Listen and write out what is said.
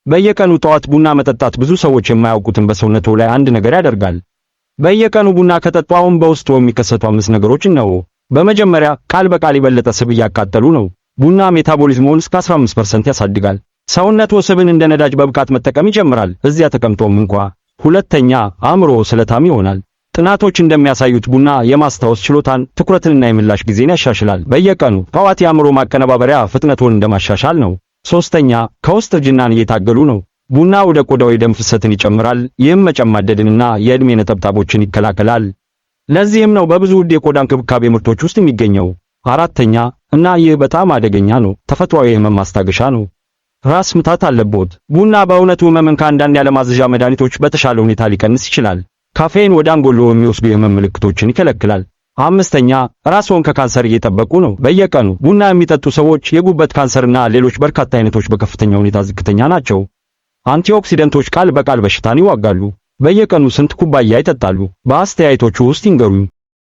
በየቀኑ ጠዋት ቡና መጠጣት ብዙ ሰዎች የማያውቁትን በሰውነቱ ላይ አንድ ነገር ያደርጋል። በየቀኑ ቡና ከጠጡ አሁን በውስጡ የሚከሰቱ 5 ነገሮች ነው። በመጀመሪያ ቃል በቃል የበለጠ ስብ እያቃጠሉ ነው። ቡና ሜታቦሊዝሙን እስከ 15% ያሳድጋል። ሰውነቱ ስብን እንደ ነዳጅ በብቃት መጠቀም ይጀምራል፣ እዚያ ተቀምጦም እንኳ። ሁለተኛ፣ አእምሮ ስለታም ይሆናል። ጥናቶች እንደሚያሳዩት ቡና የማስታወስ ችሎታን፣ ትኩረትንና የምላሽ ጊዜን ያሻሽላል። በየቀኑ ጠዋት የአእምሮ ማቀነባበሪያ ፍጥነቱን እንደማሻሻል ነው። ሶስተኛ፣ ከውስጥ እርጅናን እየታገሉ ነው። ቡና ወደ ቆዳው የደም ፍሰትን ይጨምራል፣ ይህም መጨማደድንና የዕድሜ ነጠብጣቦችን ይከላከላል። ለዚህም ነው በብዙ ውድ የቆዳ እንክብካቤ ምርቶች ውስጥ የሚገኘው። አራተኛ፣ እና ይህ በጣም አደገኛ ነው፣ ተፈጥሯዊ የህመም ማስታገሻ ነው። ራስ ምታት አለቦት? ቡና በእውነቱ ህመምን ከአንዳንድ ያለማዘዣ መድኃኒቶች በተሻለ ሁኔታ ሊቀንስ ይችላል። ካፌን ወደ አንጎሎ የሚወስዱ የህመም ምልክቶችን ይከለክላል። አምስተኛ፣ ራስዎን ከካንሰር እየጠበቁ ነው። በየቀኑ ቡና የሚጠጡ ሰዎች የጉበት ካንሰርና ሌሎች በርካታ አይነቶች በከፍተኛ ሁኔታ ዝቅተኛ ናቸው። አንቲኦክሲደንቶች ቃል በቃል በሽታን ይዋጋሉ። በየቀኑ ስንት ኩባያ ይጠጣሉ? በአስተያየቶቹ ውስጥ ይንገሩኝ።